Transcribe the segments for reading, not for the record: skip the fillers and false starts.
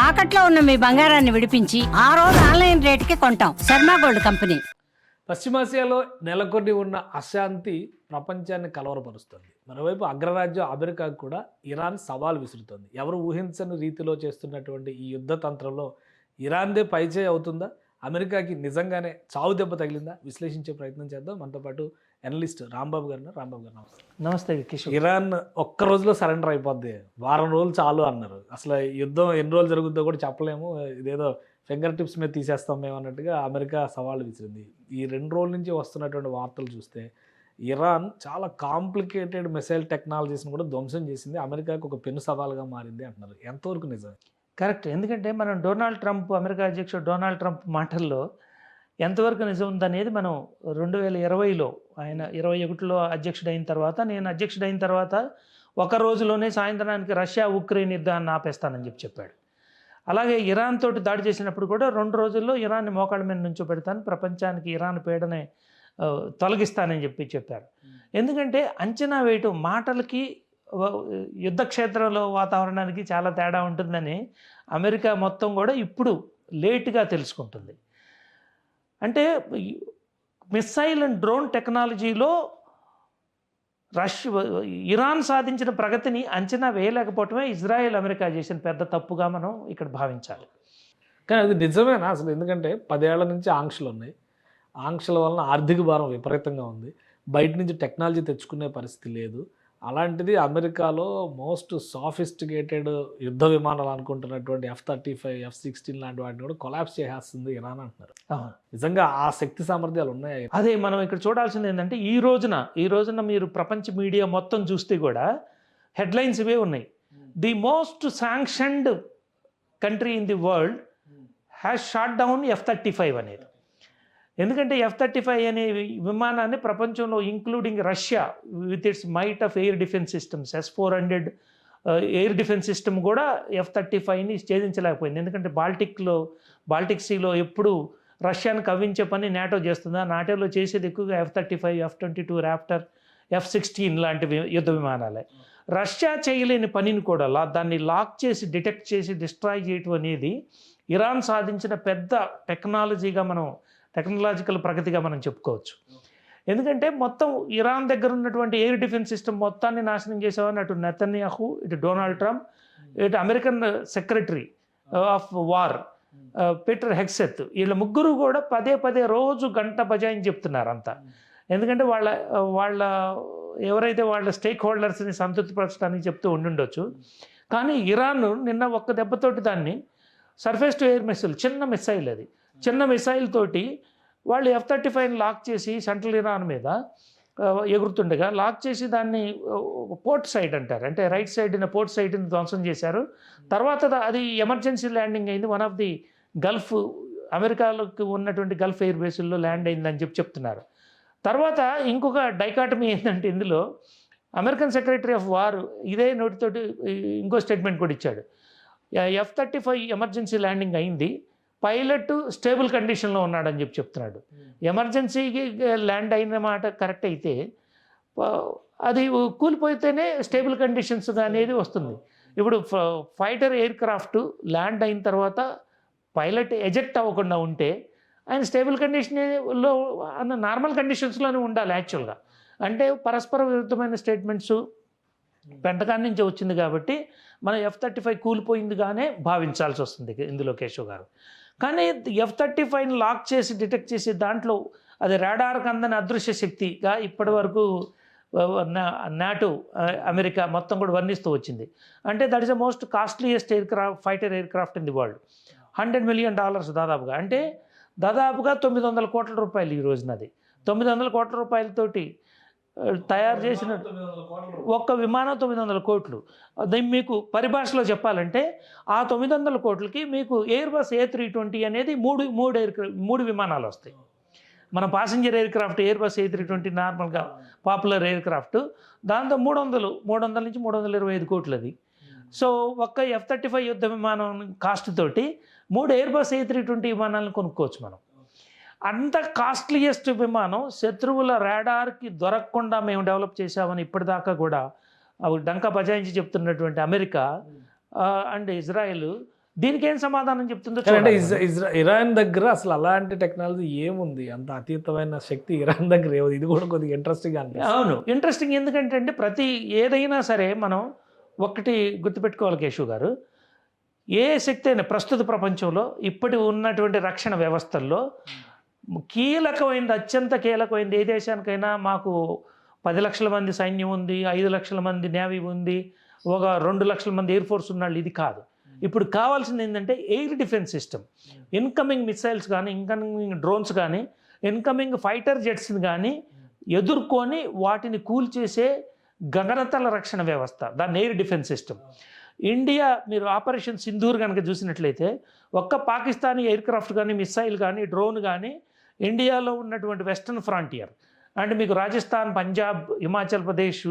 తాకట్లో ఉన్న మీ బంగారాన్ని విడిపించి ఆ రోజు ఆన్లైన్ రేటుకి కొంటాం. Sharma gold company. పశ్చిమాసియాలో నెలకొని ఉన్న అశాంతి ప్రపంచాన్ని కలవరపరుస్తుంది. మరోవైపు అగ్రరాజ్యం అమెరికాకు కూడా ఇరాన్ సవాల్ విసురుతోంది. ఎవరు ఊహించని రీతిలో చేస్తున్నటువంటి ఈ యుద్ధ తంత్రంలో ఇరాన్దే పైచేయి అవుతుందా, అమెరికాకి నిజంగానే చావు దెబ్బ తగిలిందా, విశ్లేషించే ప్రయత్నం చేద్దాం. మనతో పాటు ఎనలిస్ట్ రాంబాబు గారు. రాంబాబు గారు నమస్తే. నమస్తే కిషోర్. ఇరాన్ ఒక్క రోజులో సరెండర్ అయిపోద్ది, వారం రోజులు చాలు అన్నారు. అసలు యుద్ధం ఎన్ని రోజులు జరుగుతుందో కూడా చెప్పలేము, ఇదేదో ఫింగర్ టిప్స్ మీద తీసేస్తాం మేము అన్నట్టుగా అమెరికా సవాళ్ళు విసిరింది. ఈ 2 రోజుల నుంచి వస్తున్నటువంటి వార్తలు చూస్తే ఇరాన్ చాలా కాంప్లికేటెడ్ మిసైల్ టెక్నాలజీస్ని కూడా ధ్వంసం చేసింది, అమెరికాకు ఒక పెను సవాల్గా మారింది అంటున్నారు. ఎంతవరకు నిజం? కరెక్ట్. ఎందుకంటే మనం అమెరికా అధ్యక్షుడు డొనాల్డ్ ట్రంప్ మాటల్లో ఎంతవరకు నిజం ఉందనేది మనం 2020లో ఆయన 21లో అధ్యక్షుడైన తర్వాత, నేను అధ్యక్షుడైన తర్వాత ఒక రోజులోనే సాయంత్రానికి రష్యా ఉక్రెయిన్ యుద్ధాన్ని ఆపేస్తానని చెప్పాడు. అలాగే ఇరాన్ తోటి దాడి చేసినప్పుడు కూడా 2 రోజుల్లో ఇరాన్ని మోకాళ్ళ మీద నుంచోబెడతాను, ప్రపంచానికి ఇరాన్ పీడనే తొలగిస్తానని చెప్పారు. ఎందుకంటే అంచనా వేయటం మాటలకి యుద్ధ క్షేత్రంలో వాతావరణానికి చాలా తేడా ఉంటుందని అమెరికా మొత్తం కూడా ఇప్పుడు లేటుగా తెలుసుకుంటుంది. అంటే మిస్సైల్ అండ్ డ్రోన్ టెక్నాలజీలో ఇరాన్ సాధించిన ప్రగతిని అంచనా వేయలేకపోవటమే ఇజ్రాయెల్ అమెరికా చేసిన పెద్ద తప్పుగా మనం ఇక్కడ భావించాలి. కానీ అది నిజమేనా అసలు? ఎందుకంటే 10 ఏళ్ల నుంచి ఆంక్షలు ఉన్నాయి, ఆంక్షల వలన ఆర్థిక భారం విపరీతంగా ఉంది, బయట నుంచి టెక్నాలజీ తెచ్చుకునే పరిస్థితి లేదు. అలాంటిది అమెరికాలో మోస్ట్ సాఫిస్టికేటెడ్ యుద్ధ విమానాలు అనుకుంటున్నటువంటి F-35, F-16 లాంటి వాటిని కూడా కొలాప్స్ చేసేస్తుంది ఇరాన్ అంటున్నారు. నిజంగా ఆ శక్తి సామర్థ్యాలు ఉన్నాయి? అదే మనం ఇక్కడ చూడాల్సింది ఏంటంటే ఈ రోజున మీరు ప్రపంచ మీడియా మొత్తం చూస్తే కూడా హెడ్లైన్స్ ఇవే ఉన్నాయి. The most sanctioned country in the world has shot down F-35 అనేది. ఎందుకంటే F-35 అనే విమానాన్ని ప్రపంచంలో including Russia with its might of air defence systems S-400 air defence system కూడా F-35ని ఛేదించలేకపోయింది. ఎందుకంటే బాల్టిక్ సీలో ఎప్పుడు రష్యాను కవ్వించే పని నాటో చేస్తుందా, నాటోలో చేసేది ఎక్కువగా F-35, F-22 రాప్టర్, F-16 లాంటి యుద్ధ విమానాలే. రష్యా చేయలేని పనిని కూడా దాన్ని లాక్ చేసి డిటెక్ట్ చేసి డిస్ట్రాయ్ చేయటం అనేది ఇరాన్ సాధించిన పెద్ద టెక్నాలజికల్ ప్రగతిగా మనం చెప్పుకోవచ్చు. ఎందుకంటే మొత్తం ఇరాన్ దగ్గర ఉన్నటువంటి ఎయిర్ డిఫెన్స్ సిస్టమ్ మొత్తాన్ని నాశనం చేసేవాడిని అటు నెతన్యాహు, ఇటు డొనాల్డ్ ట్రంప్, ఇటు American secretary of war Peter Hegseth, వీళ్ళ ముగ్గురు కూడా పదే రోజు గంట బజాయిని చెప్తున్నారు అంతా. ఎందుకంటే వాళ్ళ ఎవరైతే వాళ్ళ స్టేక్ హోల్డర్స్ని సంతృప్తిపరచడానికి చెప్తూ ఉండుండొచ్చు. కానీ ఇరాన్ నిన్న ఒక్క దెబ్బతోటి దాన్ని సర్ఫేస్ టు ఎయిర్ మిసైల్, చిన్న మిసైల్ తోటి వాళ్ళు F-35ని లాక్ చేసి సెంట్రల్ ఇరాన్ మీద ఎగురుతుండగా లాక్ చేసి దాన్ని పోర్ట్ సైడ్ అంటారు, అంటే రైట్ సైడ్న పోర్ట్ సైడ్ని ధ్వంసం చేశారు. తర్వాత అది ఎమర్జెన్సీ ల్యాండింగ్ అయింది, వన్ ఆఫ్ ది గల్ఫ్ అమెరికాలోకి ఉన్నటువంటి గల్ఫ్ ఎయిర్ బేసుల్లో ల్యాండ్ అయిందని చెప్తున్నారు. తర్వాత ఇంకొక డైకాటమీ ఏంటంటే ఇందులో అమెరికన్ సెక్రటరీ ఆఫ్ వార్ ఇదే నోటితోటి ఇంకో స్టేట్మెంట్ కూడా ఇచ్చాడు. F-35 ఎమర్జెన్సీ ల్యాండింగ్ అయింది, పైలట్ స్టేబుల్ కండిషన్లో ఉన్నాడని చెప్తున్నాడు. ఎమర్జెన్సీకి ల్యాండ్ అయిన మాట కరెక్ట్ అయితే అది కూలిపోతేనే స్టేబుల్ కమిషన్స్ అనేది వస్తుంది. ఇప్పుడు ఫైటర్ ఎయిర్ క్రాఫ్ట్ ల్యాండ్ అయిన తర్వాత పైలట్ ఎజెక్ట్ అవ్వకుండా ఉంటే ఆయన స్టేబుల్ కండిషన్లో నార్మల్ కండిషన్స్లోనే ఉండాలి యాక్చువల్గా. అంటే పరస్పర విరుద్ధమైన స్టేట్మెంట్స్ పెంటకాన్ నుంచి వచ్చింది కాబట్టి మనం F-35 కూలిపోయిందిగానే భావించాల్సి వస్తుంది ఇందులో కేశవ్ గారు. కానీ F-35ని లాక్ చేసి డిటెక్ట్ చేసి దాంట్లో అది రాడార్కి అందని అదృశ్య శక్తిగా ఇప్పటి వరకు నాటో అమెరికా మొత్తం కూడా వర్ణిస్తూ వచ్చింది. అంటే that is the most costliest fighter air craft in the world. $100 million దాదాపుగా, అంటే దాదాపుగా 900 కోట్ల రూపాయలు ఈ రోజునది. 900 కోట్ల రూపాయలతోటి తయారు చేసిన ఒక్క విమానం 900 కోట్లు. మీకు పరిభాషలో చెప్పాలంటే ఆ 900 కోట్లకి మీకు ఎయిర్ బస్ A320 అనేది మూడు విమానాలు వస్తాయి. మన passenger air craft air bus A320 నార్మల్గా పాపులర్ ఎయిర్ క్రాఫ్ట్, దాంతో 300 నుంచి 325 కోట్లు అది. సో ఒక్క F-35 యుద్ధ విమానం కాస్ట్ తోటి 3 ఎయిర్ బస్ A320 విమానాలను కొనుక్కోవచ్చు మనం. అంత కాస్ట్లీయెస్ట్ విమానం శత్రువుల రాడార్కి దొరకకుండా మేము డెవలప్ చేసామని ఇప్పటిదాకా కూడా డంకా బజాయించి చెప్తున్నటువంటి అమెరికా అండ్ ఇజ్రాయెల్ దీనికి ఏం సమాధానం చెప్తుందో అంటే చూడాలి. ఇరాన్ దగ్గర అసలు అలాంటి టెక్నాలజీ ఏముంది, అంత అతీతమైన శక్తి ఇరాన్ దగ్గర ఏముంది? ఇది కూడా కొద్దిగా ఇంట్రెస్టింగ్ అనిపిస్తుంది. అవును, ఇంట్రెస్టింగ్. ఎందుకంటే అంటే ప్రతి ఏదైనా సరే మనం ఒకటి గుర్తుపెట్టుకోవాలి కేశవ్ గారు, ఏ శక్తి అయినా ప్రస్తుత ప్రపంచంలో ఇప్పటి ఉన్నటువంటి రక్షణ వ్యవస్థల్లో కీలకమైనది, అత్యంత కీలకమైనది ఏ దేశానికైనా మాకు 10 లక్షల మంది సైన్యం ఉంది, 5 లక్షల మంది నేవీ ఉంది, ఒక 2 లక్షల మంది ఎయిర్ ఫోర్స్ ఉన్నాళ్ళు, ఇది కాదు. ఇప్పుడు కావాల్సింది ఏంటంటే air defence system. Incoming missiles కానీ, ఇన్కమింగ్ డ్రోన్స్ కానీ, ఇన్కమింగ్ ఫైటర్ జెట్స్ని కానీ ఎదుర్కొని వాటిని కూల్చేసే గగనతల రక్షణ వ్యవస్థ, దాన్ని ఎయిర్ డిఫెన్స్ సిస్టమ్. ఇండియా, మీరు ఆపరేషన్ సింధూర్ కనుక చూసినట్లయితే ఒక్క పాకిస్తానీ ఎయిర్ క్రాఫ్ట్ కానీ, మిసైల్ కానీ, డ్రోన్ కానీ ఇండియాలో ఉన్నటువంటి వెస్టర్న్ ఫ్రాంటియర్ అండ్ మీకు రాజస్థాన్, పంజాబ్, హిమాచల్ ప్రదేశ్,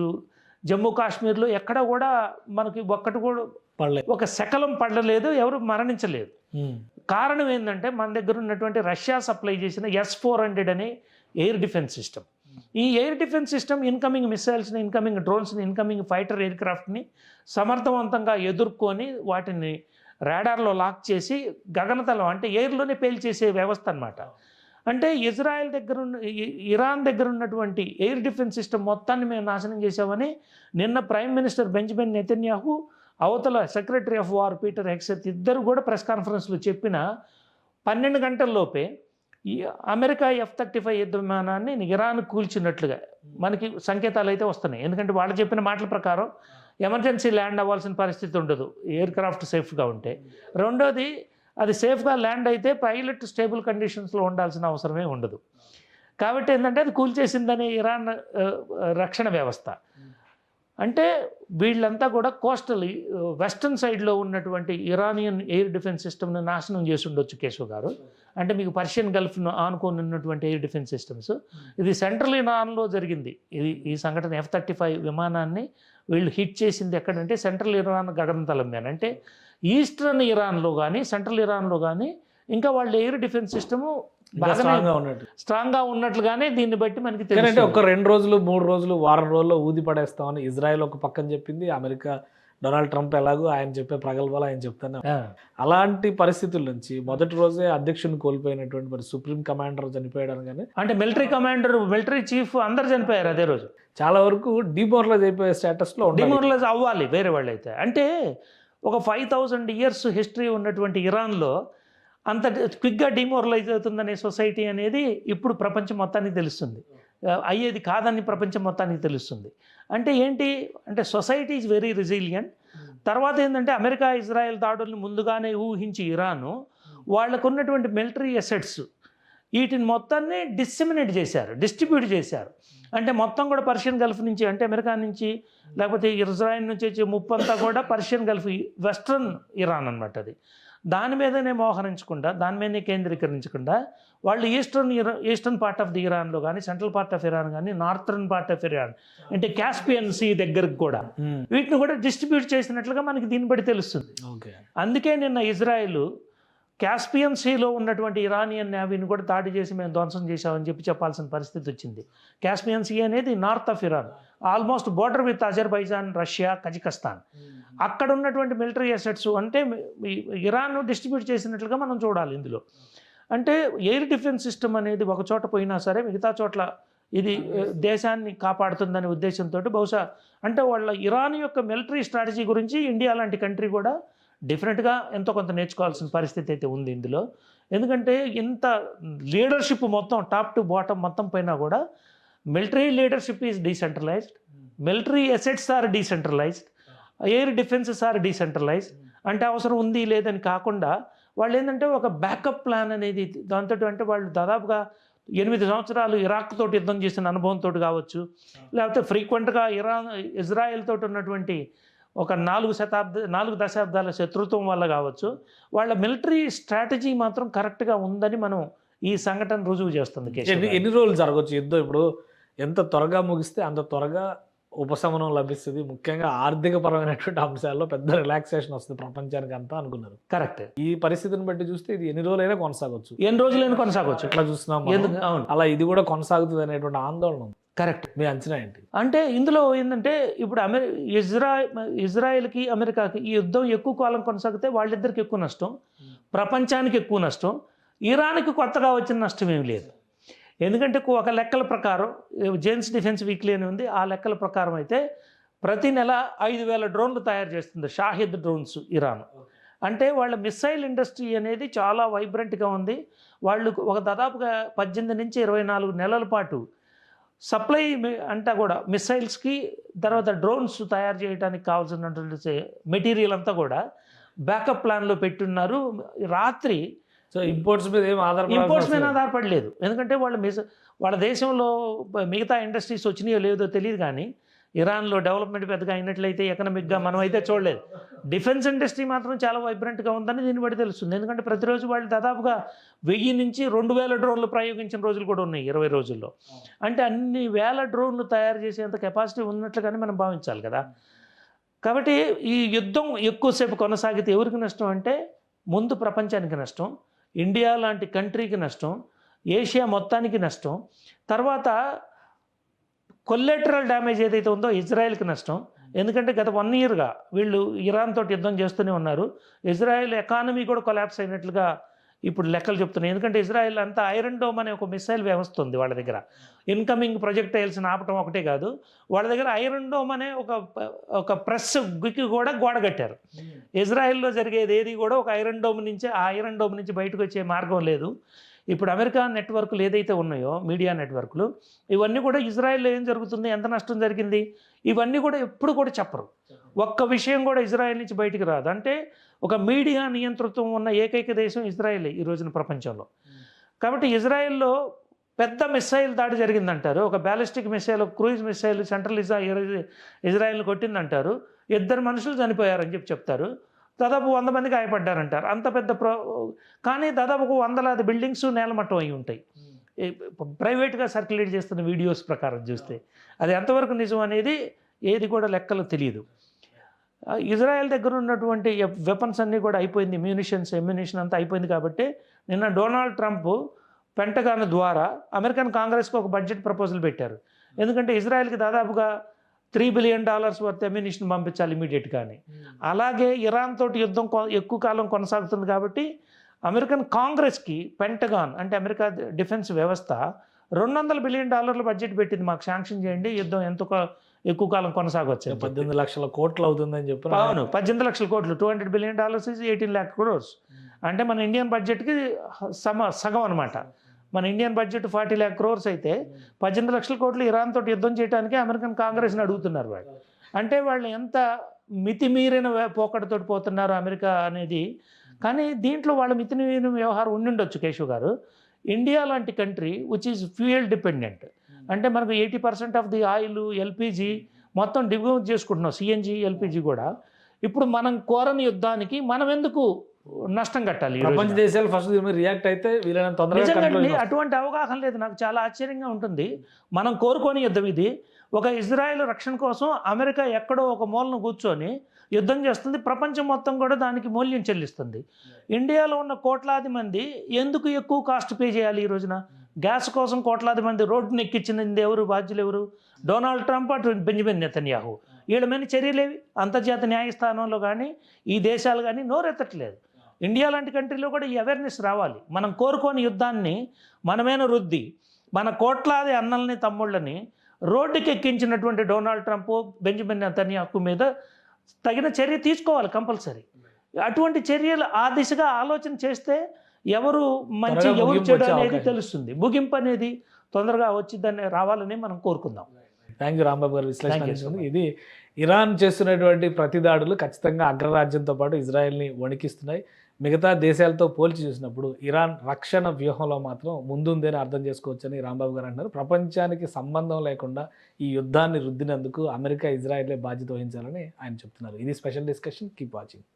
జమ్మూ కాశ్మీర్లో ఎక్కడ కూడా మనకి ఒక్కటి కూడా పడలేదు, ఒక శకలం పడలేదు, ఎవరు మరణించలేదు. కారణం ఏంటంటే మన దగ్గర ఉన్నటువంటి రష్యా సప్లై చేసిన S-400 అనే ఎయిర్ డిఫెన్స్ సిస్టమ్. ఈ ఎయిర్ డిఫెన్స్ సిస్టమ్ ఇన్కమింగ్ మిసైల్స్ని, ఇన్కమింగ్ డ్రోన్స్ని, ఇన్కమింగ్ ఫైటర్ ఎయిర్ క్రాఫ్ట్ని సమర్థవంతంగా ఎదుర్కొని వాటిని రాడార్లో లాక్ చేసి గగనతలం అంటే ఎయిర్లోనే పేల్చేసే వ్యవస్థ అన్నమాట. అంటే ఇజ్రాయెల్ దగ్గర ఇరాన్ దగ్గర ఉన్నటువంటి ఎయిర్ డిఫెన్స్ సిస్టమ్ మొత్తాన్ని మేము నాశనం చేసామని నిన్న ప్రైమ్ మినిస్టర్ బెంజమిన్ నెతన్యాహు, అవతల secretary of war Peter Hegseth ఇద్దరు కూడా ప్రెస్ కాన్ఫరెన్స్లో చెప్పిన 12 గంటల్లోపే ఈ అమెరికా F-35 యుద్ధ విమానాన్ని ఇరాన్ కూల్చినట్లుగా మనకి సంకేతాలు అయితే వస్తున్నాయి. ఎందుకంటే వాళ్ళు చెప్పిన మాటల ప్రకారం ఎమర్జెన్సీ ల్యాండ్ అవ్వాల్సిన పరిస్థితి ఉండదు ఎయిర్ క్రాఫ్ట్ సేఫ్గా ఉంటే. రెండోది, అది సేఫ్గా ల్యాండ్ అయితే పైలట్ స్టేబుల్ కండిషన్స్లో ఉండాల్సిన అవసరమే ఉండదు. కాబట్టి ఏంటంటే అది కూల్చేసిందని ఇరాన్ రక్షణ వ్యవస్థ. అంటే వీళ్ళంతా కూడా కోస్టల్ వెస్టర్న్ సైడ్లో ఉన్నటువంటి ఇరానియన్ ఎయిర్ డిఫెన్స్ సిస్టమ్ను నాశనం చేసి ఉండొచ్చు కేశవ్ గారు. అంటే మీకు పర్షియన్ గల్ఫ్ను ఆనుకొని ఉన్నటువంటి ఎయిర్ డిఫెన్స్ సిస్టమ్స్. ఇది సెంట్రల్ ఇరాన్లో జరిగింది. ఈ సంఘటన F-35 విమానాన్ని వీళ్ళు హిట్ చేసింది ఎక్కడంటే సెంట్రల్ ఇరాన్ గగనతలం మీద. అంటే ఈస్టర్న్ ఇరాన్లో కానీ, సెంట్రల్ ఇరాన్లో కానీ ఇంకా వాళ్ళ ఎయిర్ డిఫెన్స్ సిస్టము స్ట్రాంగ్గా ఉన్నట్లుగానే దీన్ని బట్టి మనకి తెలియదు. ఒక 2 రోజులు 3 రోజులు వారం రోజుల్లో ఊది పడేస్తామని ఇజ్రాయెల్ ఒక పక్కన చెప్పింది. అమెరికా డొనాల్డ్ ట్రంప్ ఎలాగో ఆయన చెప్పే ప్రగల్భాలు ఆయన చెప్తానే. అలాంటి పరిస్థితుల నుంచి మొదటి రోజే అధ్యక్షుని కోల్పోయినటువంటి మరి సుప్రీం కమాండర్ చనిపోయాడు కానీ, అంటే మిలిటరీ కమాండర్, మిలిటరీ చీఫ్ అందరు చనిపోయారు అదే రోజు. చాలా వరకు డిమోరలైజ్ అయిపోయే స్టేటస్లో డిమోరలైజ్ అవ్వాలి వేరే వాళ్ళు అయితే. అంటే ఒక 5000 years హిస్టరీ ఉన్నటువంటి ఇరాన్లో అంత క్విక్గా డిమోరలైజ్ అవుతుందనే సొసైటీ అనేది ఇప్పుడు ప్రపంచం మొత్తానికి తెలుస్తుంది. అయ్యేది కాదని ప్రపంచం మొత్తానికి తెలుస్తుంది. అంటే ఏంటి అంటే సొసైటీ ఈజ్ వెరీ రెసిలియంట్. తర్వాత ఏంటంటే అమెరికా ఇజ్రాయెల్ దాడుల్ని ముందుగానే ఊహించి ఇరాను వాళ్ళకు ఉన్నటువంటి మిలిటరీ అసెట్స్ వీటిని మొత్తాన్ని డిస్ట్రిబ్యూట్ చేశారు. అంటే మొత్తం కూడా పర్షియన్ గల్ఫ్ నుంచి, అంటే అమెరికా నుంచి లేకపోతే ఇజ్రాయెల్ నుంచి వచ్చే ముప్పంతా కూడా పర్షియన్ గల్ఫ్, వెస్ట్రన్ ఇరాన్ అన్నమాట. అది దాని మీదనే మోహరించకుండా, దాని మీదనే కేంద్రీకరించకుండా వాళ్ళు ఈస్టర్న్ పార్ట్ ఆఫ్ ది ఇరాన్లో కానీ, సెంట్రల్ పార్ట్ ఆఫ్ ఇరాన్ కానీ, నార్థర్న్ పార్ట్ ఆఫ్ ఇరాన్ అంటే క్యాస్పియన్ సీ దగ్గరకు కూడా వీటిని కూడా డిస్ట్రిబ్యూట్ చేసినట్లుగా మనకి దీన్ని బట్టి తెలుస్తుంది. అందుకే నిన్న ఇజ్రాయెల్ క్యాస్పియన్ సీలో ఉన్నటువంటి ఇరానియన్ నేవీని కూడా దాడి చేసి మేము ధ్వంసం చేశామని చెప్పాల్సిన పరిస్థితి వచ్చింది. క్యాస్పియన్ సీ అనేది north of Iran, almost border with Azerbaijan, Russia, Kazakhstan. అక్కడ ఉన్నటువంటి మిలిటరీ అసెట్స్ అంటే ఇరాన్ డిస్ట్రిబ్యూట్ చేసినట్లుగా మనం చూడాలి ఇందులో. అంటే ఎయిర్ డిఫెన్స్ సిస్టమ్ అనేది ఒక చోట పోయినా సరే మిగతా చోట్ల ఇది దేశాన్ని కాపాడుతుందనే ఉద్దేశంతో బహుశా అంటే వాళ్ళ ఇరాన్ యొక్క మిలిటరీ స్ట్రాటజీ గురించి ఇండియా లాంటి కంట్రీ కూడా డిఫరెంట్గా ఎంతో కొంత నేర్చుకోవాల్సిన పరిస్థితి అయితే ఉంది ఇందులో. ఎందుకంటే ఇంత లీడర్షిప్ మొత్తం టాప్ టు బాటమ్ మొత్తం పైన కూడా military leadership is decentralised, military assets are decentralised, air defences are decentralised. అంటే అవసరం ఉంది లేదని కాకుండా వాళ్ళు ఏంటంటే ఒక బ్యాకప్ ప్లాన్ అనేది దాంతో, అంటే వాళ్ళు దాదాపుగా 8 సంవత్సరాలు ఇరాక్ తోటి యుద్ధం చేసిన అనుభవంతో కావచ్చు, లేకపోతే ఫ్రీక్వెంట్గా ఇజ్రాయెల్ తోటి ఉన్నటువంటి ఒక 4 దశాబ్దాల శత్రుత్వం వల్ల కావచ్చు, వాళ్ళ మిలిటరీ స్ట్రాటజీ మాత్రం కరెక్ట్గా ఉందని మనం ఈ సంఘటన రుజువు చేస్తుంది. ఎన్ని రోజులు జరగవచ్చు యుద్ధం? ఇప్పుడు ఎంత త్వరగా ముగిస్తే అంత త్వరగా ఉపశమనం లభిస్తుంది. ముఖ్యంగా ఆర్థిక పరమైనటువంటి అంశాల్లో పెద్ద రిలాక్సేషన్ వస్తుంది ప్రపంచానికి అంతా అనుకున్నారు. కరెక్ట్. ఈ పరిస్థితిని బట్టి చూస్తే ఇది ఎన్ని రోజులైనా కొనసాగొచ్చు, ఎన్ని రోజులైనా కొనసాగొచ్చు. ఇట్లా చూస్తున్నాం. అలా ఇది కూడా కొనసాగుతుంది అనేటువంటి ఆందోళన. కరెక్ట్. మీ అంచనా ఏంటి? అంటే ఇందులో ఏంటంటే ఇప్పుడు ఇజ్రాయెల్కి అమెరికాకి ఈ యుద్ధం ఎక్కువ కాలం కొనసాగితే వాళ్ళిద్దరికి ఎక్కువ నష్టం, ప్రపంచానికి ఎక్కువ నష్టం, ఇరాన్కి కొత్తగా వచ్చిన నష్టం ఏమి లేదు. ఎందుకంటే ఒక లెక్కల ప్రకారం జేమ్స్ డిఫెన్స్ వీక్లీ అని ఉంది, ఆ లెక్కల ప్రకారం అయితే ప్రతి నెల 5,000 డ్రోన్లు తయారు చేస్తుంది షాహిద్ డ్రోన్స్ ఇరాన్. అంటే వాళ్ళ మిస్సైల్ ఇండస్ట్రీ అనేది చాలా వైబ్రెంట్గా ఉంది. వాళ్ళు ఒక దాదాపుగా 18 నుంచి 24 నెలల పాటు సప్లై అంతా కూడా మిస్సైల్స్కి, తర్వాత డ్రోన్స్ తయారు చేయడానికి కావాల్సినటువంటి మెటీరియల్ అంతా కూడా బ్యాకప్ ప్లాన్లో పెట్టున్నారు. రాత్రి సో ఇంపోర్ట్స్ మీద ఏం ఇంపోర్ట్స్ మీద ఆధారపడలేదు. ఎందుకంటే వాళ్ళ దేశంలో మిగతా ఇండస్ట్రీస్ వచ్చినాయో లేదో తెలియదు, కానీ ఇరాన్లో డెవలప్మెంట్ పెద్దగా అయినట్లయితే ఎకనామిక్గా మనం అయితే చూడలేదు. డిఫెన్స్ ఇండస్ట్రీ మాత్రం చాలా వైబ్రెంట్గా ఉందని దీన్ని బట్టి తెలుస్తుంది. ఎందుకంటే ప్రతిరోజు వాళ్ళు దాదాపుగా 1000 నుంచి 2000 డ్రోన్లు ప్రయోగించిన రోజులు కూడా ఉన్నాయి 20 రోజుల్లో. అంటే అన్ని వేల డ్రోన్లు తయారు చేసేంత కెపాసిటీ ఉన్నట్లుగానే మనం భావించాలి కదా. కాబట్టి ఈ యుద్ధం ఎక్కువసేపు కొనసాగితే ఎవరికి నష్టం అంటే ముందు ప్రపంచానికి నష్టం, ఇండియా లాంటి కంట్రీకి నష్టం, ఏషియా మొత్తానికి నష్టం, తర్వాత కొల్లెటరల్ డ్యామేజ్ ఏదైతే ఉందో ఇజ్రాయెల్కి నష్టం. ఎందుకంటే గత 1 ఇయర్గా వీళ్ళు ఇరాన్ తోటి యుద్ధం చేస్తూనే ఉన్నారు. ఇజ్రాయెల్ ఎకానమీ కూడా కొలాప్స్ అయినట్లుగా ఇప్పుడు లెక్కలు చెప్తున్నాయి. ఎందుకంటే ఇజ్రాయెల్ అంతా ఐరన్ డోమ్ అనే ఒక మిసైల్ వ్యవస్థ ఉంది వాళ్ళ దగ్గర. ఇన్కమింగ్ ప్రొజెక్టైల్స్ని ఆపటం ఒకటే కాదు, వాళ్ళ దగ్గర ఐరన్ డోమ్ అనే ఒక ప్రెస్ గుకి కూడా గోడ కట్టారు. ఇజ్రాయెల్లో జరిగేది ఏది కూడా ఒక ఐరన్ డోమ్ నుంచే, ఆ ఐరన్ డోమ్ నుంచి బయటకు వచ్చే మార్గం లేదు. ఇప్పుడు అమెరికా నెట్వర్క్లు ఏదైతే ఉన్నాయో మీడియా నెట్వర్క్లు, ఇవన్నీ కూడా ఇజ్రాయెల్లో ఏం జరుగుతుంది, ఎంత నష్టం జరిగింది, ఇవన్నీ కూడా ఎప్పుడు కూడా చెప్పరు. ఒక్క విషయం కూడా ఇజ్రాయెల్ నుంచి బయటికి రాదు. అంటే ఒక మీడియా నియంతృత్వం ఉన్న ఏకైక దేశం ఇజ్రాయెలే ఈ రోజున ప్రపంచంలో. కాబట్టి ఇజ్రాయెల్లో పెద్ద మిస్సైల్ దాడి జరిగిందంటారు. ఒక ballistic missile, cruise missile central ఇజ్రాయెల్ని కొట్టిందంటారు. 2 మనుషులు చనిపోయారని చెప్తారు. దాదాపు 100 మంది గాయపడ్డారంటారు. అంత పెద్ద కానీ దాదాపు 100 బిల్డింగ్స్ నేలమట్టం అయి ఉంటాయి ప్రైవేట్గా సర్క్యులేట్ చేస్తున్న వీడియోస్ ప్రకారం చూస్తే. అది ఎంతవరకు నిజం అనేది ఏది కూడా లెక్కలు తెలియదు. ఇజ్రాయెల్ దగ్గర ఉన్నటువంటి వెపన్స్ అన్నీ కూడా అయిపోయింది, ఎమ్యునిషన్ అంతా అయిపోయింది. కాబట్టి నిన్న డొనాల్డ్ ట్రంప్ పెంటగాన్ ద్వారా అమెరికన్ కాంగ్రెస్కి ఒక బడ్జెట్ ప్రపోజల్ పెట్టారు. ఎందుకంటే ఇజ్రాయెల్కి దాదాపుగా $3 బిలియన్ వర్త్ ఎమ్యునిషన్ పంపించాలి ఇమీడియట్గా అని. అలాగే ఇరాన్ తోటి యుద్ధం ఎక్కువ కాలం కొనసాగుతుంది కాబట్టి అమెరికన్ కాంగ్రెస్కి పెంటగాన్ అంటే అమెరికా డిఫెన్స్ వ్యవస్థ $200 బిలియన్ బడ్జెట్ పెట్టింది, మాకు శాంక్షన్ చేయండి, యుద్ధం ఎక్కువ కాలం కొనసాగవచ్చు. 18 లక్షల కోట్లు అవుతుందని చెప్పి. అవును, 18 లక్షల కోట్లు. $200 బిలియన్ ఈజ్ 18 lakh crores. అంటే మన ఇండియన్ బడ్జెట్కి సగం అనమాట. మన ఇండియన్ బడ్జెట్ 40 lakh crores అయితే 18 లక్షల కోట్లు ఇరాన్ తోటి యుద్ధం చేయడానికి అమెరికన్ కాంగ్రెస్ని అడుగుతున్నారు వాళ్ళు. అంటే వాళ్ళు ఎంత మితిమీరిన పోకడతోటి పోతున్నారు అమెరికా అనేది. కానీ దీంట్లో వాళ్ళ మితిమీరిన వ్యవహారం ఉండిండొచ్చు కేశవ్ గారు. ఇండియా లాంటి country which is fuel dependent, అంటే మనకు 80% ఆఫ్ ది ఆయిల్, ఎల్పిజి మొత్తం డివోట్ చేసుకుంటున్నాం, సిఎన్జి, ఎల్పిజి కూడా. ఇప్పుడు మనం కోరని యుద్ధానికి మనం ఎందుకు నష్టం కట్టాలి? ప్రపంచ దేశాలు ఫస్ట్ రియాక్ట్ అయితే వీళ్ళని తొందరగా. అటువంటి అవగాహన లేదు. నాకు చాలా ఆశ్చర్యంగా ఉంటుంది. మనం కోరుకోని యుద్ధం ఇది. ఒక ఇజ్రాయెల్ రక్షణ కోసం అమెరికా ఎక్కడో ఒక మూలను కూర్చొని యుద్ధం చేస్తుంది, ప్రపంచం మొత్తం కూడా దానికి మూల్యం చెల్లిస్తుంది. ఇండియాలో ఉన్న కోట్లాది మంది ఎందుకు ఎక్కువ కాస్ట్ పే చేయాలి? ఈ రోజున గ్యాస్ కోసం కోట్లాది మంది రోడ్డును ఎక్కించింది ఎవరు? బాధ్యులు ఎవరు? డొనాల్డ్ ట్రంప్, అటు బెంజమిన్ నెతన్యాహు. వీళ్ళ మీద చర్యలేవి అంతర్జాతీయ న్యాయస్థానంలో కానీ ఈ దేశాలు కానీ నోరెత్తట్లేదు. ఇండియా లాంటి కంట్రీలో కూడా ఈ అవేర్నెస్ రావాలి. మనం కోరుకోని యుద్ధాన్ని మనమేన రుద్ది మన కోట్లాది అన్నల్ని, తమ్ముళ్ళని రోడ్డుకి ఎక్కించినటువంటి డొనాల్డ్ ట్రంప్, బెంజమిన్ నెతన్యాహు మీద తగిన చర్య తీసుకోవాలి కంపల్సరీ. అటువంటి చర్యలు ఆ దిశగా ఆలోచన చేస్తే ఎవరు మంచి ఎవరు చెడు అనేది తెలుస్తుంది. ముగింపు అనేది తొందరగా వచ్చిందని రావాలని మనం కోరుకుందాం. థ్యాంక్ యూ రాంబాబు గారు విశ్లేషణ. ఇది ఇరాన్ చేస్తున్నటువంటి ప్రతిదాడులు ఖచ్చితంగా అగ్రరాజ్యంతో పాటు ఇజ్రాయెల్ని వణికిస్తున్నాయి. మిగతా దేశాలతో పోల్చి చూసినప్పుడు ఇరాన్ రక్షణ వ్యూహంలో మాత్రం ముందుందని అర్థం చేసుకోవచ్చని రాంబాబు గారు అంటున్నారు. ప్రపంచానికి సంబంధం లేకుండా ఈ యుద్ధాన్ని రుద్దినందుకు అమెరికా, ఇజ్రాయెలే బాధ్యత వహించాలని ఆయన చెప్తున్నారు. ఇది స్పెషల్ డిస్కషన్. Keep watching.